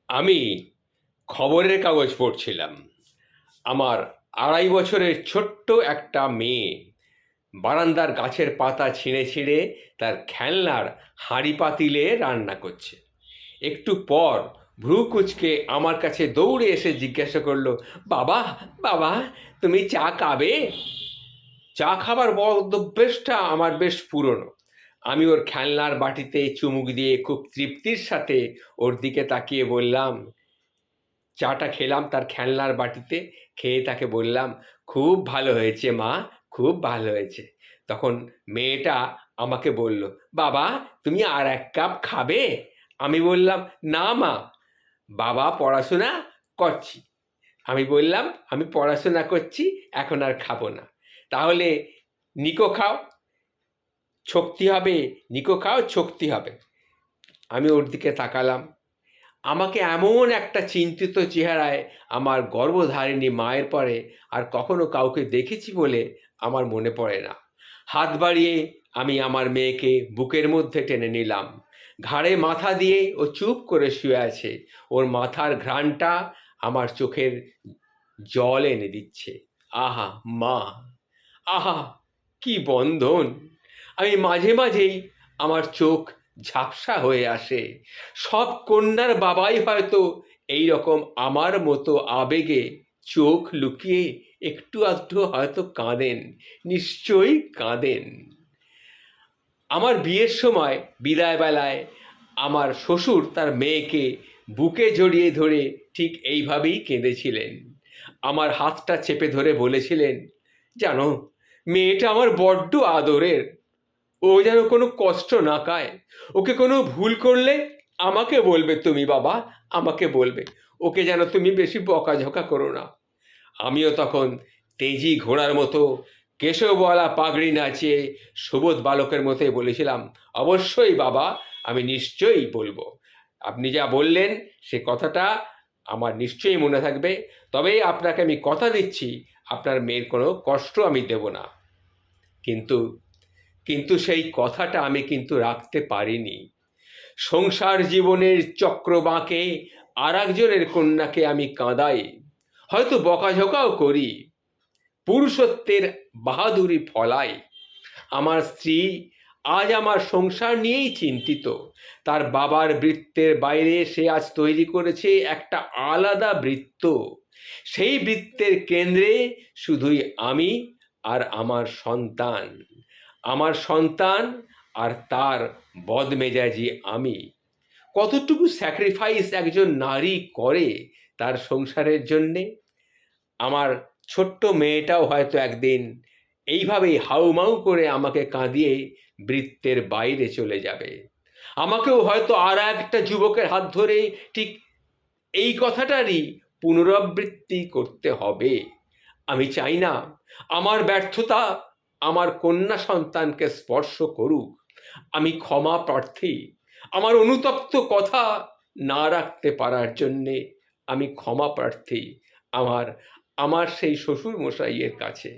আমি খবরের কাগজ পড়ছিলাম। আমার ২.৫ বছরের ছোট্ট একটা মেয়ে বারান্দার গাছের পাতা ছিঁড়ে ছিঁড়ে তার খেলনার হাঁড়ি পাতিলে রান্না করছে। একটু পর ভ্রু কুঁচকে আমার কাছে দৌড়ে এসে জিজ্ঞাসা করলো, বাবা, বাবা, তুমি চা খাবে? চা খাবার বদ অভ্যেসটা আমার বেশ পুরনো। আমি ওর খেলনার বাটিতে চুমুক দিয়ে খুব তৃপ্তির সাথে ওর দিকে তাকিয়ে বললাম, চাটা খেলাম তার খেলনার বাটিতে, খেয়ে তাকে বললাম, খুব ভালো হয়েছে মা, খুব ভালো হয়েছে। তখন মেয়েটা আমাকে বলল, বাবা, তুমি আর ১ কাপ খাবে? আমি বললাম, না মা, বাবা পড়াশোনা করছি। আমি বললাম, আমি পড়াশোনা করছি, এখন আর খাবো না। তাহলে নিকো খাও, শক্তি হবে, নিকো খাও, শক্তি হবে। আমি ওর দিকে তাকালাম। আমাকে এমন একটা চিন্তিত চেহারায় আমার গর্ভধারিণী মায়ের পরে আর কখনো কাউকে দেখেছি বলে আমার মনে পড়ে না। হাত বাড়িয়ে আমি আমার মেয়েকে বুকের মধ্যে টেনে নিলাম। ঘাড়ে মাথা দিয়ে ও চুপ করে শুয়ে আছে। ওর মাথার ঘ্রাণটা আমার চোখের জল এনে দিচ্ছে। আহা মা, আহা কি বন্ধন! আমি মাঝে মাঝেই আমার চোখ ঝাপসা হয়ে আসে। সব কন্যার বাবাই হয়তো এই রকম আমার মতো আবেগে চোখ লুকিয়ে একটু আধটু হয়তো কাঁদেন, নিশ্চয়ই কাঁদেন। আমার বিয়ের সময় বিদায়বেলায় আমার শ্বশুর তার মেয়েকে বুকে জড়িয়ে ধরে ঠিক এইভাবেই কেঁদেছিলেন। আমার হাতটা চেপে ধরে বলেছিলেন, জানো, মেয়েটা আমার বড্ড আদরের, ও যেন কোনো কষ্ট না পায়। ওকে কোনো ভুল করলে আমাকে বলবে তুমি বাবা, আমাকে বলবে। ওকে যেন তুমি বেশি বকাঝকা করো না। আমিও তখন তেজি ঘোড়ার মতো কেশবওয়ালা পাগড়ি নাচিয়ে সুবোধ বালকের মতোই বলেছিলাম, অবশ্যই বাবা, আমি নিশ্চয়ই বলবো। আপনি যা বললেন সে কথাটা আমার নিশ্চয়ই মনে থাকবে। তবে আপনাকে আমি কথা দিচ্ছি, আপনার মেয়ের কোনো কষ্ট আমি দেব না। কিন্তু কিন্তু সেই কথাটা আমি কিন্তু রাখতে পারিনি। সংসার জীবনের চক্রবাঁকে আর একজনের কন্যাকে আমি কাঁদাই, হয়তো বকাঝকাও করি, পুরুষত্বের বাহাদুরি ফলাই। আমার স্ত্রী আজ আমার সংসার নিয়েই চিন্তিত। তার বাবার বৃত্তের বাইরে সে আজ তৈরি করেছে একটা আলাদা বৃত্ত। সেই বৃত্তের কেন্দ্রে শুধুই আমি আর আমার সন্তান। আমার সন্তান আর তার বদমেজাজি আমি। কতটুকু স্যাক্রিফাইস একজন নারী করে তার সংসারের জন্যে। আমার ছোট্ট মেয়েটাও হয়তো একদিন এইভাবেই হাউমাউ করে আমাকে কাঁদিয়ে বৃত্তের বাইরে চলে যাবে। আমাকেও হয়তো আর একটা যুবকের হাত ধরে ঠিক এই কথাটারই পুনরাবৃত্তি করতে হবে। আমি চাই না আমার ব্যর্থতা আমার কন্যা সন্তানকে স্পর্শ করুক। আমি ক্ষমা প্রার্থী। আমার অনুতপ্ত কথা না রাখতে পারার জন্যে আমি ক্ষমা প্রার্থী আমার আমার সেই শ্বশুর মশাইয়ের কাছে।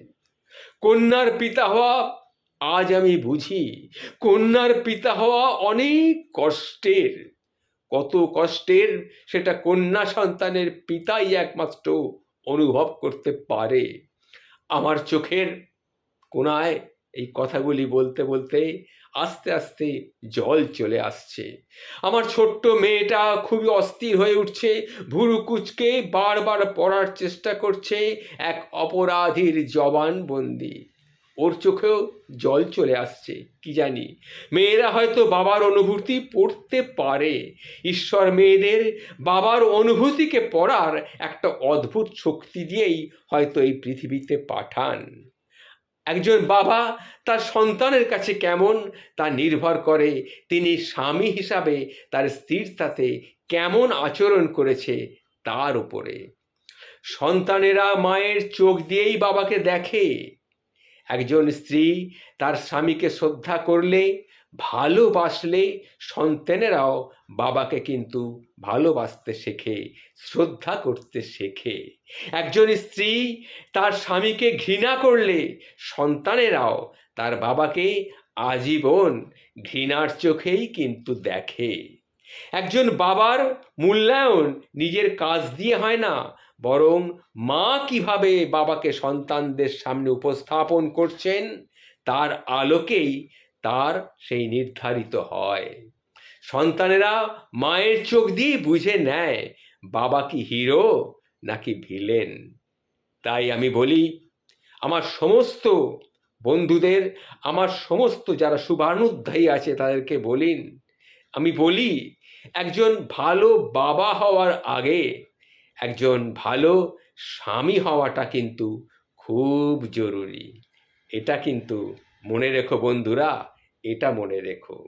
কন্যার পিতা হওয়া আজ আমি বুঝি, কন্যার পিতা হওয়া অনেক কষ্টের। কত কষ্টের সেটা কন্যা সন্তানের পিতাই একমাত্র অনুভব করতে পারে। আমার চোখের কোণায় এই কথাগুলি বলতে বলতে আস্তে আস্তে জল চলে আসছে। আমার ছোট্ট মেয়েটা খুবই অস্থির হয়ে উঠছে, ভুরু কুঁচকে বারবার পড়ার চেষ্টা করছে এক অপরাধীর জবানবন্দি। ওর চোখেও জল চলে আসছে। কি জানি, মেয়েরা হয়তো বাবার অনুভূতি পড়তে পারে। ঈশ্বর মেয়েদের বাবার অনুভূতিকে পড়ার একটা অদ্ভুত শক্তি দিয়েই হয়তো এই পৃথিবীতে পাঠান। একজন বাবা তার সন্তানের কাছে কেমন তা নির্ভর করে তিনি স্বামী হিসাবে তার স্ত্রীর সাথে কেমন আচরণ করেছে তার উপরে। সন্তানেরা মায়ের চোখ দিয়েই বাবাকে দেখে। একজন স্ত্রী তার স্বামীকে শ্রদ্ধা করলে, ভালোবাসলে সন্তানেরাও বাবাকে কিন্তু ভালোবাসতে শেখে, শ্রদ্ধা করতে শেখে। একজন স্ত্রী তার স্বামীকে ঘৃণা করলে সন্তানেরাও তার বাবাকে আজীবন ঘৃণার চোখেই কিন্তু দেখে। একজন বাবার মূল্যায়ন নিজের কাজ দিয়ে হয় না, বরং মা কিভাবে বাবাকে সন্তানদের সামনে উপস্থাপন করছেন তার আলোকেই তার সেই নির্ধারিত হয়। সন্তানেরা মায়ের চোখ দিয়ে বুঝে নেয় বাবা কি হিরো নাকি ভিলেন। তাই আমি বলি আমার সমস্ত বন্ধুদের, আমার সমস্ত যারা শুভানুধ্যায়ী আছে তাদেরকে আমি বলি একজন ভালো বাবা হওয়ার আগে একজন ভালো স্বামী হওয়াটা কিন্তু খুব জরুরি। এটা কিন্তু মনে রেখো বন্ধুরা, এটা মনে রেখো।